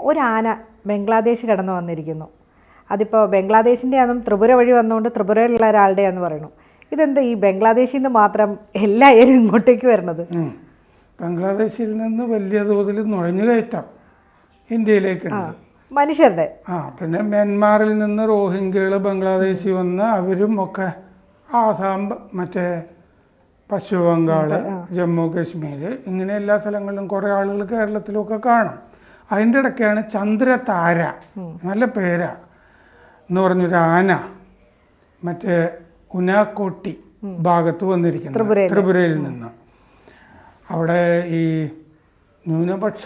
ഒരാന ബംഗ്ലാദേശ് കടന്നു വന്നിരിക്കുന്നു. അതിപ്പോൾ ബംഗ്ലാദേശിൻ്റെ ആണെന്നും ത്രിപുര വഴി വന്നുകൊണ്ട് ത്രിപുരയിലുള്ള ഒരാളുടെയാണെന്ന് പറയുന്നു. ഇതെന്താ ഈ ബംഗ്ലാദേശിൽ നിന്ന് മാത്രം എല്ലാവരും ഇങ്ങോട്ടേക്ക് വരണത്? ബംഗ്ലാദേശിൽ നിന്ന് വലിയ തോതിൽ നുഴഞ്ഞു കയറ്റം ഇന്ത്യയിലേക്കുണ്ട് മനുഷ്യരുടെ. പിന്നെ മ്യാൻമാറിൽ നിന്ന് റോഹിംഗ്യകൾ ബംഗ്ലാദേശിൽ വന്ന് അവരും ഒക്കെ ആസാം, മറ്റേ പശ്ചിമ ബംഗാൾ, ജമ്മു കാശ്മീർ, ഇങ്ങനെ എല്ലാ സ്ഥലങ്ങളിലും കുറേ ആളുകൾ കേരളത്തിലൊക്കെ കാണും. അതിൻ്റെ ഇടയ്ക്കാണ് ചന്ദ്രതാര, നല്ല പേരാ എന്ന് പറഞ്ഞൊരു ആന മറ്റേ ഉനാക്കോട്ടി ഭാഗത്ത് വന്നിരിക്കുന്നത്, ത്രിപുരയിൽ നിന്ന്. അവിടെ ഈ ന്യൂനപക്ഷ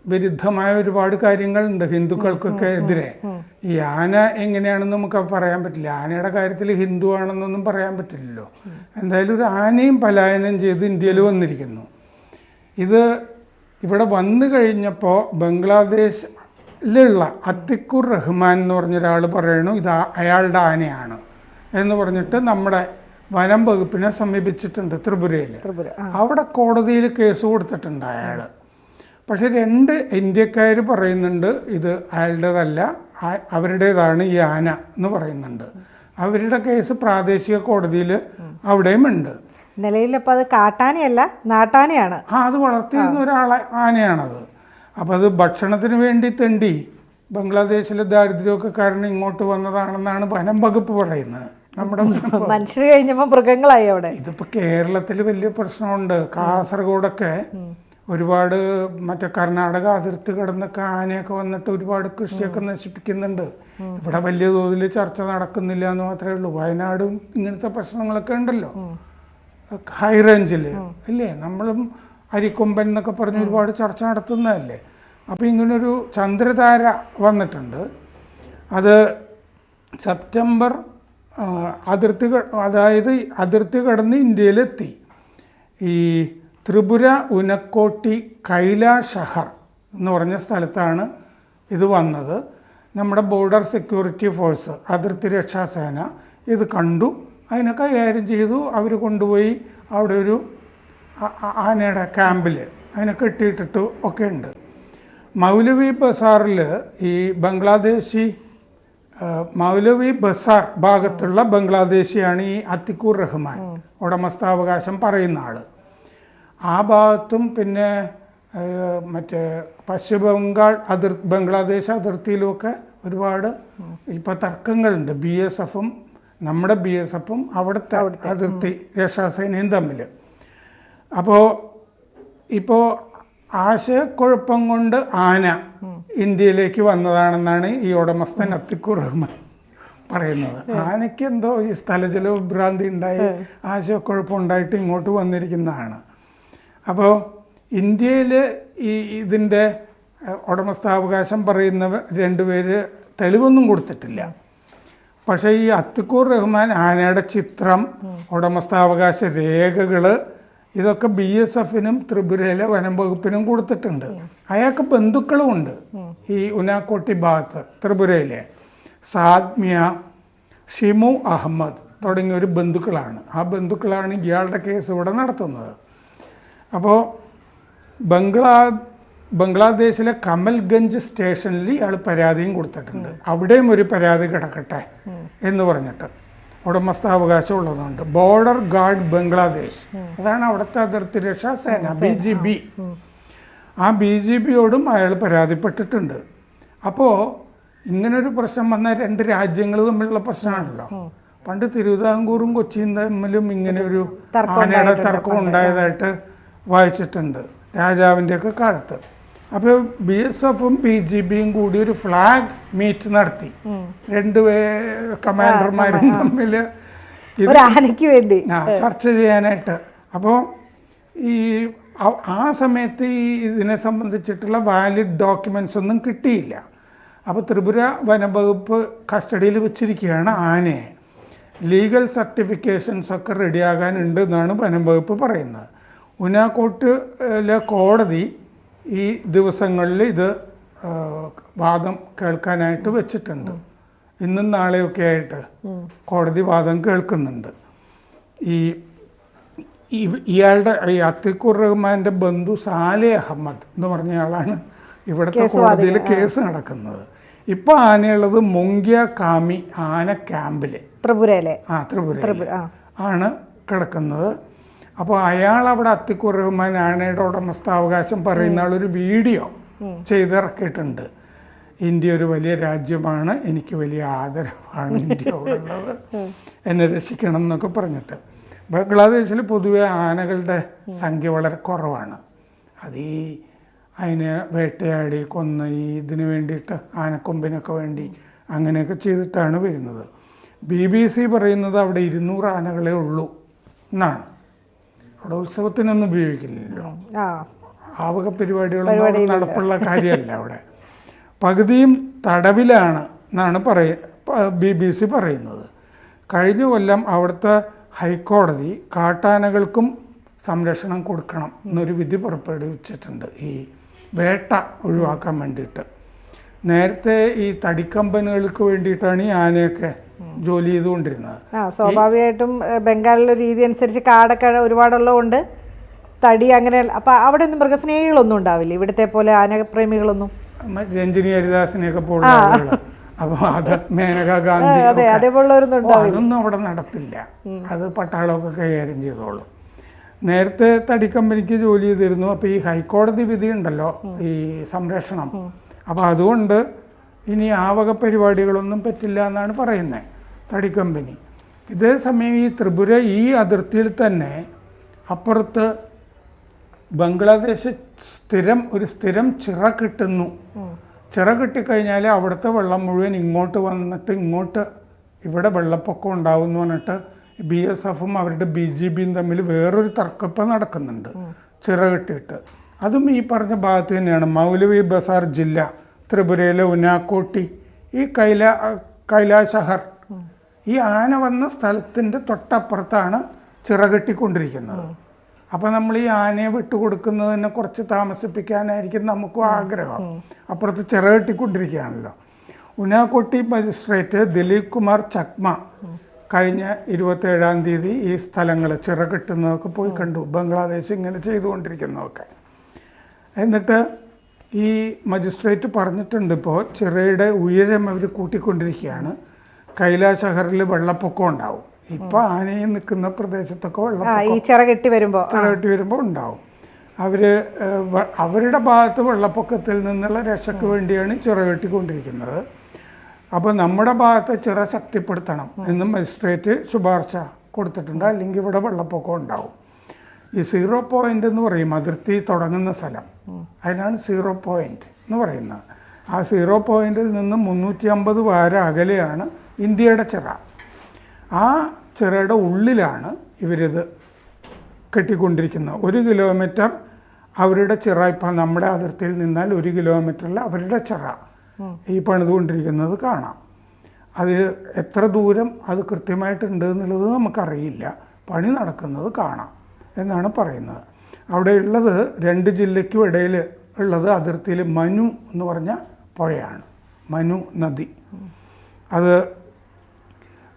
വിരുദ്ധമായ ഒരുപാട് കാര്യങ്ങളുണ്ട് ഹിന്ദുക്കൾക്കൊക്കെ എതിരെ. ഈ ആന എങ്ങനെയാണെന്ന് നമുക്ക് പറയാൻ പറ്റില്ല. ആനയുടെ കാര്യത്തിൽ ഹിന്ദു ആണെന്നൊന്നും പറയാൻ പറ്റില്ലല്ലോ. എന്തായാലും ഒരു ആനയും പലായനം ചെയ്ത് ഇന്ത്യയിൽ വന്നിരിക്കുന്നു. ഇത് ഇവിടെ വന്നു കഴിഞ്ഞപ്പോൾ ബംഗ്ലാദേശിലുള്ള അത്തിക്കുർ റഹ്മാൻ എന്ന് പറഞ്ഞൊരാൾ പറയണു ഇത് അയാളുടെ ആനയാണ് എന്ന് പറഞ്ഞിട്ട് നമ്മുടെ വനം വകുപ്പിനെ സമീപിച്ചിട്ടുണ്ട് ത്രിപുരയിൽ. അവിടെ കോടതിയിൽ കേസ് കൊടുത്തിട്ടുണ്ട് അയാൾ. പക്ഷെ 2 ഇന്ത്യക്കാർ പറയുന്നുണ്ട് ഇത് അയാളുടേതല്ല, അവരുടേതാണ് ഈ ആന എന്ന് പറയുന്നുണ്ട്. അവരുടെ കേസ് പ്രാദേശിക കോടതിയിൽ അവിടെയും ഉണ്ട്. നിലവിലപ്പോൾ അത് കാട്ടാനയല്ല, നാട്ടാനയാണ്. അത് വളർത്തിയിരുന്ന ഒരാളെ ആനയാണത്. അപ്പോൾ അത് ഭക്ഷണത്തിന് വേണ്ടി തെണ്ടി ബംഗ്ലാദേശിലെ ദാരിദ്ര്യമൊക്കെ കാരണം ഇങ്ങോട്ട് വന്നതാണെന്നാണ് വനം വകുപ്പ് പറയുന്നത്. നമ്മുടെ മനുഷ്യർ കഴിഞ്ഞപ്പോൾ മൃഗങ്ങളായി അവിടെ. ഇതിപ്പോൾ കേരളത്തിൽ വലിയ പ്രശ്നമുണ്ട്. കാസർഗോഡൊക്കെ ഒരുപാട് മറ്റേ കർണാടക അതിർത്തി കിടന്നൊക്കെ ആനയൊക്കെ വന്നിട്ട് ഒരുപാട് കൃഷിയൊക്കെ നശിപ്പിക്കുന്നുണ്ട്. ഇവിടെ വലിയ തോതിൽ ചർച്ച നടക്കുന്നില്ല എന്ന് മാത്രമേ ഉള്ളൂ. വയനാടും ഇങ്ങനത്തെ പ്രശ്നങ്ങളൊക്കെ ഉണ്ടല്ലോ, ഹൈ റേഞ്ചിൽ അല്ലേ. നമ്മളും അരിക്കൊമ്പൻ എന്നൊക്കെ പറഞ്ഞ് ഒരുപാട് ചർച്ച നടത്തുന്നതല്ലേ. അപ്പോൾ ഇങ്ങനൊരു ചന്ദ്രതാര വന്നിട്ടുണ്ട്. അത് സെപ്റ്റംബർ അതിർത്തി കടന്ന് ഇന്ത്യയിലെത്തി. ഈ ത്രിപുര ഉനക്കോട്ടി കൈലാഷഹർ എന്ന് പറഞ്ഞ സ്ഥലത്താണ് ഇത് വന്നത്. നമ്മുടെ ബോർഡർ സെക്യൂരിറ്റി ഫോഴ്സ്, അതിർത്തി രക്ഷാസേന ഇത് കണ്ടു, അതിനെ കൈകാര്യം ചെയ്തു. അവർ കൊണ്ടുപോയി അവിടെ ഒരു ആനയുടെ ക്യാമ്പിൽ അതിനെ കെട്ടിയിട്ടിട്ട് ഒക്കെ ഉണ്ട്. മൗലവി ബസാറിൽ ഈ മൗലവി ബസാർ ഭാഗത്തുള്ള ബംഗ്ലാദേശിയാണ് ഈ അത്തിക്കൂർ റഹ്മാൻ, ഉടമസ്ഥാവകാശം പറയുന്ന ആൾ. ആ ഭാഗത്തും പിന്നെ മറ്റേ പശ്ചിമ ബംഗാൾ ബംഗ്ലാദേശ് അതിർത്തിയിലുമൊക്കെ ഒരുപാട് ഇപ്പോൾ തർക്കങ്ങളുണ്ട്. BSFും നമ്മുടെ BSFും അവിടുത്തെ അതിർത്തി രക്ഷാസേനയും തമ്മിൽ. അപ്പോൾ ഇപ്പോൾ ആശയക്കുഴപ്പം കൊണ്ട് ആന ഇന്ത്യയിലേക്ക് വന്നതാണെന്നാണ് ഈ ഉടമസ്ഥൻ അത്തിക്കൂർ റഹ്മാൻ പറയുന്നത്. ആനയ്ക്ക് എന്തോ ഈ സ്ഥലജല വിഭ്രാന്തി ഉണ്ടായി ആശയക്കുഴപ്പം ഉണ്ടായിട്ട് ഇങ്ങോട്ട് വന്നിരിക്കുന്നതാണ്. അപ്പോൾ ഇന്ത്യയിൽ ഇതിൻ്റെ ഉടമസ്ഥാവകാശം പറയുന്ന 2 പേര് തെളിവൊന്നും കൊടുത്തിട്ടില്ല. പക്ഷേ ഈ അത്തിക്കൂർ റഹ്മാൻ ആനയുടെ ചിത്രം, ഉടമസ്ഥാവകാശ രേഖകൾ ഇതൊക്കെ BSFനും ത്രിപുരയിലെ വനം വകുപ്പിനും കൊടുത്തിട്ടുണ്ട്. അയാൾക്ക് ബന്ധുക്കളുമുണ്ട് ഈ ഉനാക്കോട്ടി ഭാഗത്ത്. ത്രിപുരയിലെ സാദ്മിയ, ഷിമു അഹമ്മദ് തുടങ്ങിയ ഒരു ബന്ധുക്കളാണ്. ആ ബന്ധുക്കളാണ് ഇയാളുടെ കേസ് ഇവിടെ നടത്തുന്നത്. അപ്പോൾ ബംഗ്ലാദേശിലെ കമൽഗഞ്ച് സ്റ്റേഷനിൽ ഇയാൾ പരാതിയും കൊടുത്തിട്ടുണ്ട്. അവിടെയും ഒരു പരാതി കിടക്കട്ടെ എന്ന് പറഞ്ഞിട്ട് ഉടമസ്ഥാവകാശം ഉള്ളതുകൊണ്ട്. ബോർഡർ ഗാർഡ് ബംഗ്ലാദേശ്, അതാണ് അവിടുത്തെ അതിർത്തി രക്ഷാ സേന, BGB. ആ BGBയോടും അയാൾ പരാതിപ്പെട്ടിട്ടുണ്ട്. അപ്പോൾ ഇങ്ങനൊരു പ്രശ്നം വന്നാൽ 2 രാജ്യങ്ങൾ തമ്മിലുള്ള പ്രശ്നമാണല്ലോ. പണ്ട് തിരുവിതാംകൂറും കൊച്ചിയും തമ്മിലും ഇങ്ങനെ ഒരു ആനയുടെ തർക്കം ഉണ്ടായതായിട്ട് വായിച്ചിട്ടുണ്ട് രാജാവിൻ്റെയൊക്കെ കാലത്ത്. അപ്പോൾ BSFും BGBയും കൂടി ഒരു ഫ്ലാഗ് മീറ്റ് നടത്തി. 2 കമാൻഡർമാരും തമ്മിൽ ചർച്ച ചെയ്യാനായിട്ട്. അപ്പോൾ ഈ ആ സമയത്ത് ഇതിനെ സംബന്ധിച്ചിട്ടുള്ള വാലിഡ് ഡോക്യുമെൻറ്റ്സ് ഒന്നും കിട്ടിയില്ല. അപ്പോൾ ത്രിപുര വനംവകുപ്പ് കസ്റ്റഡിയിൽ വെച്ചിരിക്കുകയാണ് ആനയെ. ലീഗൽ സർട്ടിഫിക്കേഷൻസ് ഒക്കെ റെഡിയാകാനുണ്ട് എന്നാണ് വനംവകുപ്പ് പറയുന്നത്. ഉനാക്കോട്ടിലെ കോടതി ഈ ദിവസങ്ങളിൽ ഇത് വാദം കേൾക്കാനായിട്ട് വെച്ചിട്ടുണ്ട്. ഇന്നും നാളെയൊക്കെ ആയിട്ട് കോടതി വാദം കേൾക്കുന്നുണ്ട്. ഇയാളുടെ ഈ അത്തിക്കുർ റഹ്മാൻ്റെ ബന്ധു സാലെ അഹമ്മദ് എന്ന് പറഞ്ഞ ആളാണ് ഇവിടുത്തെ കോടതിയിൽ കേസ് നടക്കുന്നത്. ഇപ്പോൾ ആനയുള്ളത് മൊങ്കിയ കാമി ആന ക്യാമ്പിൽ ത്രിപുരയിലെ ത്രിപുര ആണ് കിടക്കുന്നത്. അപ്പോൾ അയാൾ അവിടെ അത്തിക്കുർ റഹ്മാൻ ആനയുടെ ഉടമസ്ഥാവകാശം പറയുന്ന ആളൊരു വീഡിയോ ചെയ്തിറക്കിയിട്ടുണ്ട്. ഇന്ത്യ ഒരു വലിയ രാജ്യമാണ്, എനിക്ക് വലിയ ആദരവാണ് ഇന്ത്യയോടുള്ളത്, എന്നെ രക്ഷിക്കണം എന്നൊക്കെ പറഞ്ഞിട്ട്. ബംഗ്ലാദേശിൽ പൊതുവെ ആനകളുടെ സംഖ്യ വളരെ കുറവാണ്. അത് ഈ അതിനെ വേട്ടയാടി കൊന്ന് ഇതിന് വേണ്ടിയിട്ട് ആനക്കൊമ്പിനൊക്കെ വേണ്ടി അങ്ങനെയൊക്കെ ചെയ്തിട്ടാണ് വരുന്നത്. BBC പറയുന്നത് അവിടെ 200 ആനകളേ ഉള്ളൂ എന്നാണ്. അവിടെ ഉത്സവത്തിനൊന്നും ഉപയോഗിക്കില്ലല്ലോ, ആവക പരിപാടികളൊന്നും നടപ്പുള്ള കാര്യമല്ല. അവിടെ പകുതിയും തടവിലാണ് എന്നാണ് BBC പറയുന്നത്. കഴിഞ്ഞ കൊല്ലം അവിടുത്തെ ഹൈക്കോടതി കാട്ടാനകൾക്കും സംരക്ഷണം കൊടുക്കണം എന്നൊരു വിധി പുറപ്പെടുവിച്ചിട്ടുണ്ട്, ഈ വേട്ട ഒഴിവാക്കാൻ വേണ്ടിയിട്ട്. നേരത്തെ ഈ തടിക്കമ്പനുകൾക്ക് വേണ്ടിയിട്ടാണ് ഈ ആനയൊക്കെ ജോലി ചെയ്തുകൊണ്ടിരുന്നത്. സ്വാഭാവികമായിട്ടും ബംഗാളിലെ രീതി അനുസരിച്ച് കാടൊക്കെ ഒരുപാടുള്ളതുകൊണ്ട് തടി അങ്ങനെ. അപ്പം അവിടെ ഒന്നും മൃഗസ്നേഹികളൊന്നും ഉണ്ടാവില്ല ഇവിടുത്തെ പോലെ ആനപ്രേമികളൊന്നും. രഞ്ജിനി ഹരിദാസിനെയൊക്കെ പോലുള്ള ആളുകൾ, അപ്പോൾ അത് മേനകാ ഗാന്ധി, അതൊന്നും അവിടെ നടപ്പില്ല. അത് പട്ടാളമൊക്കെ കൈകാര്യം ചെയ്തോളും. നേരത്തെ തടിക്കമ്പനിക്ക് ജോലി ചെയ്തിരുന്നു. അപ്പോൾ ഈ ഹൈക്കോടതി വിധി ഉണ്ടല്ലോ ഈ സംരക്ഷണം, അപ്പോൾ അതുകൊണ്ട് ഇനി ആ വക പരിപാടികളൊന്നും പറ്റില്ല എന്നാണ് പറയുന്നത് തടിക്കമ്പനി. ഇതേ സമയം ഈ ത്രിപുര ഈ അതിർത്തിയിൽ തന്നെ അപ്പുറത്ത് ബംഗ്ലാദേശ് ഒരു സ്ഥിരം ചിറ കിട്ടുന്നു. ചിറ കിട്ടിക്കഴിഞ്ഞാൽ അവിടുത്തെ വെള്ളം മുഴുവൻ ഇങ്ങോട്ട് വന്നിട്ട് ഇവിടെ വെള്ളപ്പൊക്കം ഉണ്ടാവും എന്ന് പറഞ്ഞിട്ട് BSFും അവരുടെ BGBയും തമ്മിൽ വേറൊരു തർക്കം നടക്കുന്നുണ്ട് ചിറ കെട്ടിയിട്ട്. അതും ഈ പറഞ്ഞ ഭാഗത്ത് തന്നെയാണ്. മൗലവി ബസാർ ജില്ല, ത്രിപുരയിലെ ഉനാക്കോട്ടി, ഈ കൈലാശഹർ, ഈ ആന വന്ന സ്ഥലത്തിൻ്റെ തൊട്ടപ്പുറത്താണ് ചിറ കെട്ടിക്കൊണ്ടിരിക്കുന്നത്. അപ്പോൾ നമ്മൾ ഈ ആനയെ വിട്ടുകൊടുക്കുന്നതിനെ കുറച്ച് താമസിപ്പിക്കാനായിരിക്കും നമുക്കും ആഗ്രഹം. അപ്പുറത്ത് ചിറ കെട്ടിക്കൊണ്ടിരിക്കുകയാണല്ലോ. ഉനാക്കോട്ടി മജിസ്ട്രേറ്റ് ദിലീപ് കുമാർ ചക്മ കഴിഞ്ഞ 27-ാം തീയതി ഈ സ്ഥലങ്ങൾ ചിറ കെട്ടുന്നതൊക്കെ പോയി കണ്ടു, ബംഗ്ലാദേശ് ഇങ്ങനെ ചെയ്തുകൊണ്ടിരിക്കുന്നതൊക്കെ. എന്നിട്ട് ഈ മജിസ്ട്രേറ്റ് പറഞ്ഞിട്ടുണ്ട്, ഇപ്പോൾ ചിറയുടെ ഉയരം അവർ കൂട്ടിക്കൊണ്ടിരിക്കുകയാണ്. കൈലാശഹറിൽ വെള്ളപ്പൊക്കം ഉണ്ടാവും. ഇപ്പോൾ ആനയിൽ നിൽക്കുന്ന പ്രദേശത്തൊക്കെ വെള്ളപ്പൊക്കം ചിറ കെട്ടി വരുമ്പോൾ ഉണ്ടാവും. അവരുടെ ഭാഗത്ത് വെള്ളപ്പൊക്കത്തിൽ നിന്നുള്ള രക്ഷയ്ക്ക് വേണ്ടിയാണ് ചിറ കെട്ടിക്കൊണ്ടിരിക്കുന്നത്. അപ്പോൾ നമ്മുടെ ഭാഗത്ത് ചിറ ശക്തിപ്പെടുത്തണം എന്നും മജിസ്ട്രേറ്റ് ശുപാർശ കൊടുത്തിട്ടുണ്ട്, അല്ലെങ്കിൽ ഇവിടെ വെള്ളപ്പൊക്കം ഉണ്ടാവും. ഈ 0 പോയിൻ്റ് എന്ന് പറയും അതിർത്തി തുടങ്ങുന്ന സ്ഥലം, അതിനാണ് 0 പോയിൻ്റ് എന്ന് പറയുന്നത്. ആ 0 പോയിൻ്റിൽ നിന്ന് 350 വാര അകലെയാണ് ഇന്ത്യയുടെ ചിറ. ആ ചിറയുടെ ഉള്ളിലാണ് ഇവരിത് കെട്ടിക്കൊണ്ടിരിക്കുന്നത്. 1 കിലോമീറ്റർ അവരുടെ ചിറ, ഇപ്പം നമ്മുടെ അതിർത്തിയിൽ നിന്നാൽ 1 കിലോമീറ്ററിൽ അവരുടെ ചിറ ഈ പണിതുകൊണ്ടിരിക്കുന്നത് കാണാം. അത് എത്ര ദൂരം അത് കൃത്യമായിട്ടുണ്ട് എന്നുള്ളത് നമുക്കറിയില്ല, പണി നടക്കുന്നത് കാണാം എന്നാണ് പറയുന്നത്. അവിടെ ഉള്ളത് 2 ജില്ലയ്ക്കും ഇടയിൽ ഉള്ളത് അതിർത്തിയിൽ മനു എന്ന് പറഞ്ഞ പുഴയാണ്, മനു നദി. അത്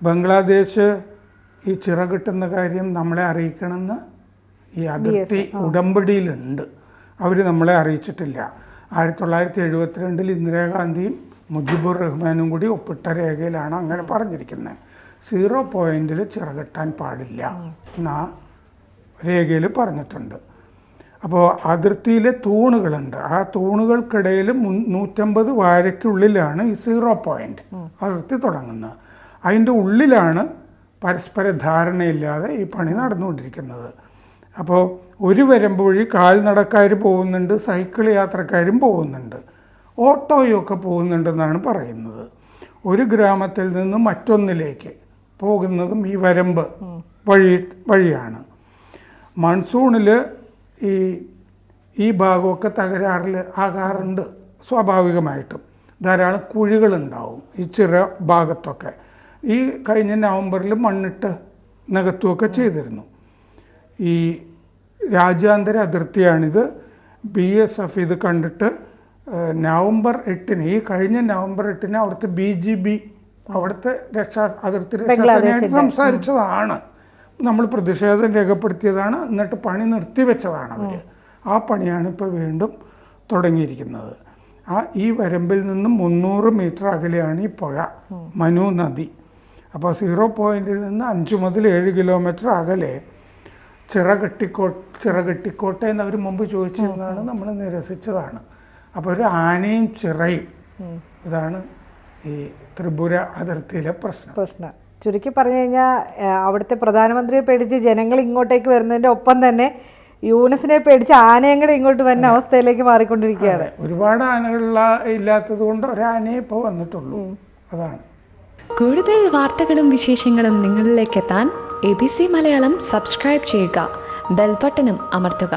ബംഗ്ലാദേശ് ഈ ചിറ കിട്ടുന്ന കാര്യം നമ്മളെ അറിയിക്കണമെന്ന് ഈ അതിർത്തി ഉടമ്പടിയിലുണ്ട്, അവർ നമ്മളെ അറിയിച്ചിട്ടില്ല. 1972 ഇന്ദിരാഗാന്ധിയും മുജിബുർ റഹ്മാനും കൂടി ഒപ്പിട്ട രേഖയിലാണ് അങ്ങനെ പറഞ്ഞിരിക്കുന്നത്. 0 പോയിൻ്റിൽ ചിറ കെട്ടാൻ പാടില്ല എന്നാ രേഖയിൽ പറഞ്ഞിട്ടുണ്ട്. അപ്പോൾ അതിർത്തിയിലെ തൂണുകളുണ്ട്, ആ തൂണുകൾക്കിടയിൽ 150 വാരയ്ക്കുള്ളിലാണ് ഈ 0 പോയിൻ്റ് അതിർത്തി തുടങ്ങുന്നത്. അതിൻ്റെ ഉള്ളിലാണ് പരസ്പര ധാരണയില്ലാതെ ഈ പണി നടന്നുകൊണ്ടിരിക്കുന്നത്. അപ്പോൾ ഒരു വരമ്പ് വഴി കാൽനടക്കാർ പോകുന്നുണ്ട്, സൈക്കിൾ യാത്രക്കാരും പോകുന്നുണ്ട്, ഓട്ടോയൊക്കെ പോകുന്നുണ്ടെന്നാണ് പറയുന്നത്. ഒരു ഗ്രാമത്തിൽ നിന്ന് മറ്റൊന്നിലേക്ക് പോകുന്നതും ഈ വരമ്പ് വഴിയാണ്. മൺസൂണിൽ ഈ ഭാഗമൊക്കെ തകരാറിൽ ആകാറുണ്ട് സ്വാഭാവികമായിട്ടും. ധാരാളം കുഴികളുണ്ടാവും ഈ ചിറ ഭാഗത്തൊക്കെ. ഈ കഴിഞ്ഞ നവംബറിൽ മണ്ണിട്ട് നികത്തുകയൊക്കെ ചെയ്തിരുന്നു. ഈ രാജ്യാന്തര അതിർത്തിയാണിത്. BSF ഇത് കണ്ടിട്ട് നവംബർ 8-ന്, ഈ കഴിഞ്ഞ നവംബർ 8-ന് അവിടുത്തെ BGB, അവിടുത്തെ അതിർത്തി രക്ഷാസേനയായിട്ട് സംസാരിച്ചതാണ്. നമ്മൾ പ്രതിഷേധം രേഖപ്പെടുത്തിയതാണ്, എന്നിട്ട് പണി നിർത്തിവെച്ചതാണ് അവർ. ആ പണിയാണ് ഇപ്പോൾ വീണ്ടും തുടങ്ങിയിരിക്കുന്നത്. ഈ വരമ്പിൽ നിന്നും 300 മീറ്റർ അകലെയാണ് ഈ പുഴ, മനു നദി. അപ്പോൾ 0 പോയിന്റിൽ നിന്ന് 5 മുതൽ 7 കിലോമീറ്റർ അകലെ ചിറകെട്ടിക്കോട്ടെ എന്നവർ മുമ്പ് ചോദിച്ചിരുന്നതാണ്, നമ്മൾ നിരസിച്ചതാണ്. അപ്പോൾ ഒരു ആനയും ചിറയും, ഇതാണ് ഈ ത്രിപുര അതിർത്തിയിലെ പ്രശ്നം. ചുരുക്കി പറഞ്ഞു കഴിഞ്ഞാൽ അവിടുത്തെ പ്രധാനമന്ത്രിയെ പേടിച്ച് ജനങ്ങൾ ഇങ്ങോട്ടേക്ക് വരുന്നതിൻ്റെ ഒപ്പം തന്നെ യൂനസിനെ പേടിച്ച് ആനയും കൂടെ ഇങ്ങോട്ട് വരുന്ന അവസ്ഥയിലേക്ക് മാറിക്കൊണ്ടിരിക്കുകയാണ്. ഒരുപാട് ആനകളില്ല ഇല്ലാത്തത് കൊണ്ട് ഒരാനയെ ഇപ്പോൾ വന്നിട്ടുള്ളൂ. അതാണ്. കൂടുതൽ വാർത്തകളും വിശേഷങ്ങളും നിങ്ങളിലേക്ക് എത്താൻ ABC മലയാളം സബ്സ്ക്രൈബ് ചെയ്യുക, ബെൽ ബട്ടണും അമർത്തുക.